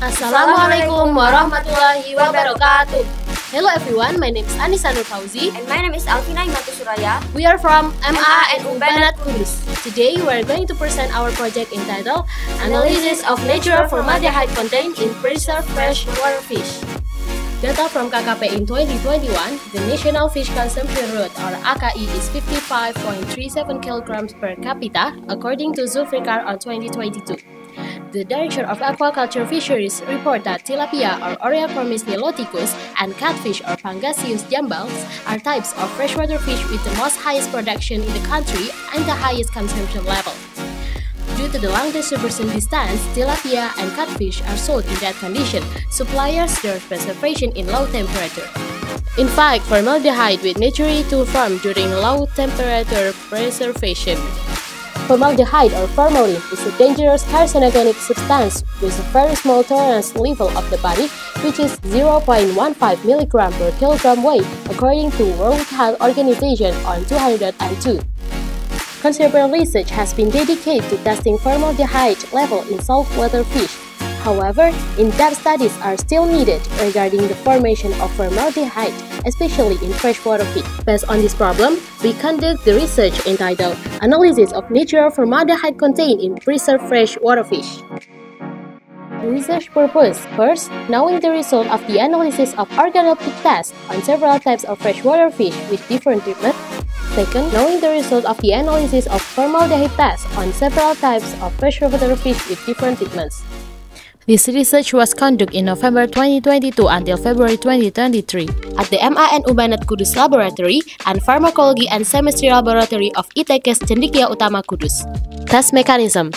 Assalamualaikum warahmatullahi wabarakatuh. Hello everyone, my name is Annisa Fauzi. And my name is Alfina Tsuroyya. We are from BANAT KUDUS. Today we are going to present our project entitled Analysis of Natural Formaldehyde Content in Preserved Freshwater Fish. Data from KKP in 2021, the national fish consumption rate or AKI is 55.37 kilograms per capita according to Zulfikar on 2022. The Director of Aquaculture Fisheries report that tilapia or Oreochromis niloticus and catfish or Pangasius jambals are types of freshwater fish with the most highest production in the country and the highest consumption level. Due to the long distribution distance, tilapia and catfish are sold in that condition. Suppliers their preservation in low temperature. In fact, formaldehyde will naturally to form during low temperature preservation. Formaldehyde or formalin is a dangerous carcinogenic substance with a very small tolerance level of the body, which is 0.15 mg per kilogram weight, according to World Health Organization on 202. Considerable research has been dedicated to testing formaldehyde level in saltwater fish. However, in-depth studies are still needed regarding the formation of formaldehyde, especially in freshwater fish. Based on this problem, we conduct the research entitled Analysis of Natural Formaldehyde Content in Preserved Freshwater Fish. Research purpose. First, knowing the result of the analysis of organoleptic tests on several types of freshwater fish with different treatment. Second, knowing the result of the analysis of formaldehyde tests on several types of freshwater fish with different treatments. This research was conducted in November 2022 until February 2023 at the MANU BANAT KUDUS Laboratory and Pharmacology and Chemistry Laboratory of ITKes Cendekia Utama KUDUS. Test mechanism.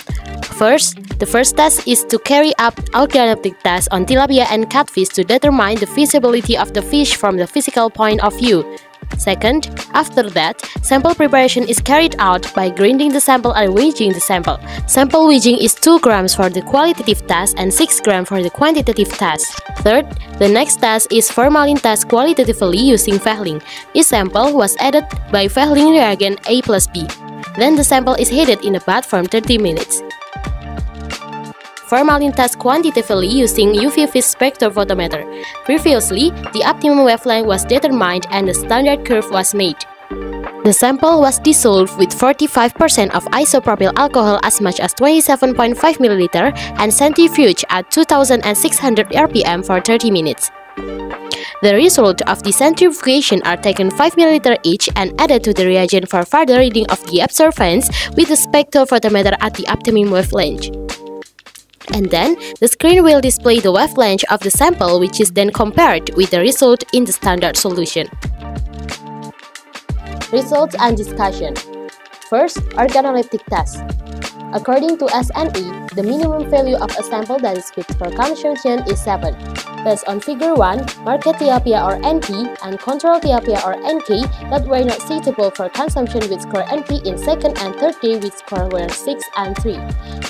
First, the first test is to carry out organoleptic tests on tilapia and catfish to determine the feasibility of the fish from the physical point of view. Second, after that, sample preparation is carried out by grinding the sample and weighing the sample. Sample weighing is 2 grams for the qualitative test and 6 grams for the quantitative test. Third, the next test is formalin test qualitatively using Fehling. Each sample was added by Fehling reagent A plus B. Then the sample is heated in a bath for 30 minutes. Formalin test quantitatively using UV fish spectrophotometer. Previously, the optimum wavelength was determined and the standard curve was made. The sample was dissolved with 45% of isopropyl alcohol as much as 27.5 ml and centrifuged at 2600 rpm for 30 minutes. The result of the centrifugation are taken 5 ml each and added to the reagent for further reading of the absorbance with the spectrophotometer at the optimum wavelength. And then, the screen will display the wavelength of the sample, which is then compared with the result in the standard solution. Results and discussion. First, organoleptic test. According to SNE, the minimum value of a sample that is fit for consumption is 7. Based on Figure 1, market tilapia or NP and control tilapia or NK that were not suitable for consumption with score NP in second and third day with score were 6 and 3.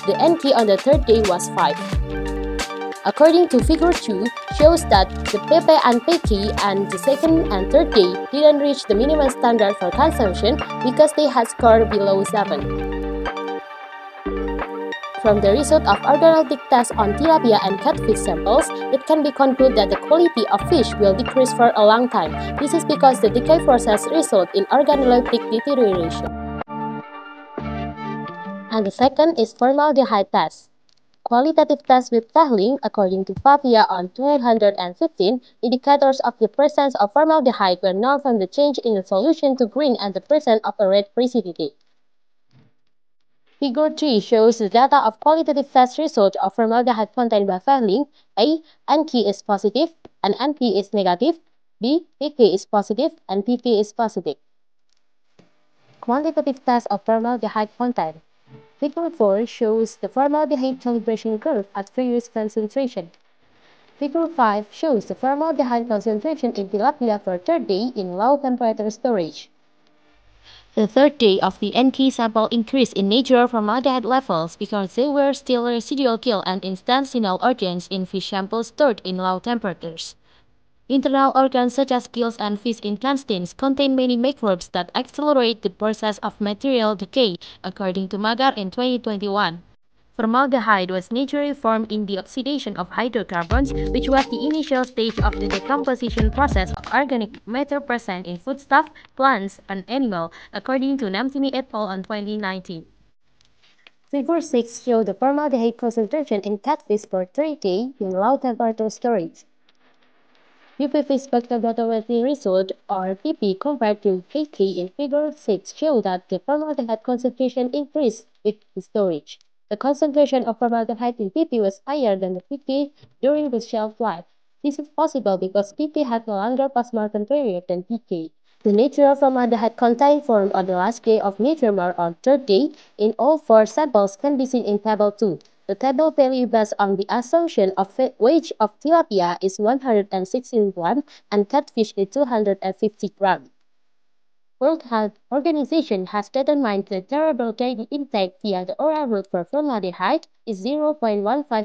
The NK on the third day was 5. According to Figure 2, shows that the PP and PK and the second and third day didn't reach the minimum standard for consumption because they had scored below 7. From the result of organoleptic tests on tilapia and catfish samples, it can be concluded that the quality of fish will decrease for a long time. This is because the decay process results in organoleptic deterioration. And the second is formaldehyde test. Qualitative test with Fehling, according to Pavia on 215, indicators of the presence of formaldehyde were known from the change in the solution to green and the presence of a red precipitate. Figure 3 shows the data of qualitative test result of formaldehyde content by Fehling. A. NK is positive and NP is negative. B. PK is positive and PP is positive. Quantitative test of formaldehyde content. Figure 4 shows the formaldehyde calibration curve at various concentration. Figure 5 shows the formaldehyde concentration in tilapia for third day in low temperature storage. The third day of the NK sample increased in natural formaldehyde levels because there were still residual gill and intestinal organs in fish samples stored in low temperatures. Internal organs such as gills and fish intestines contain many microbes that accelerate the process of material decay, according to Magar in 2021. Formaldehyde was naturally formed in the oxidation of hydrocarbons, which was the initial stage of the decomposition process of organic matter present in foodstuff, plants, and animals, according to Namtini et al. On 2019. Figure 6 shows the formaldehyde concentration in catfish for 3 days in low temperature storage. UPV spectroscopy result, or PP, compared to PP in Figure 6 show that the formaldehyde concentration increased with storage. The concentration of formaldehyde in PP was higher than the PP during the shelf life. This is possible because PP had a longer postmortem period than PK. The natural formaldehyde content formed on the last day of measurement or third day in all 4 samples can be seen in Table 2. The table value based on the assumption of weight of tilapia is 116 grams and catfish is 250 grams. World Health Organization has determined the tolerable daily intake via the oral route for formaldehyde is 0.15 mg per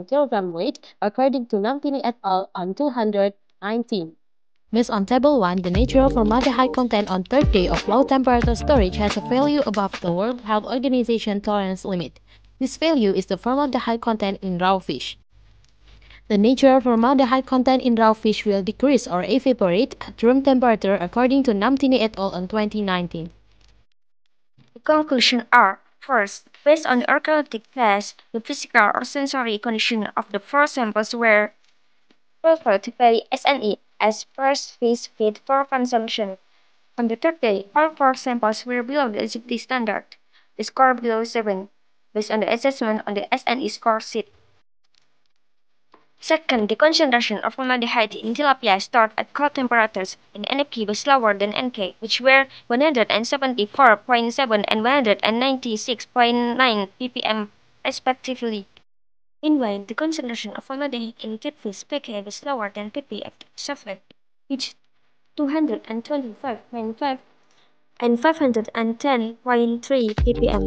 kilogram weight, according to Namtini et al. On 219. Based on Table 1, the natural formaldehyde content on third day of low temperature storage has a value above the World Health Organization tolerance limit. This value is the formaldehyde content in raw fish. The natural formaldehyde content in raw fish will decrease or evaporate at room temperature, according to Namtini et al. On 2019. The conclusions are: first, based on the archaeologic test, the physical or sensory condition of the four samples were preferred to vary SNE as first fish feed for consumption. On the third day, all four samples were below the safety standard, the score below 7, based on the assessment on the SNE score sheet. Second, the concentration of formaldehyde in tilapia stored at cold temperatures in NFK was lower than NK, which were 174.7 and 196.9 ppm respectively. Meanwhile, the concentration of formaldehyde in catfish PK was lower than PP at Suffolk, which 225.5 and 510.3 ppm.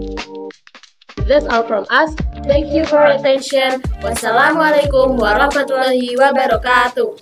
That's all from us. Thank you for your attention. Wassalamualaikum warahmatullahi wabarakatuh.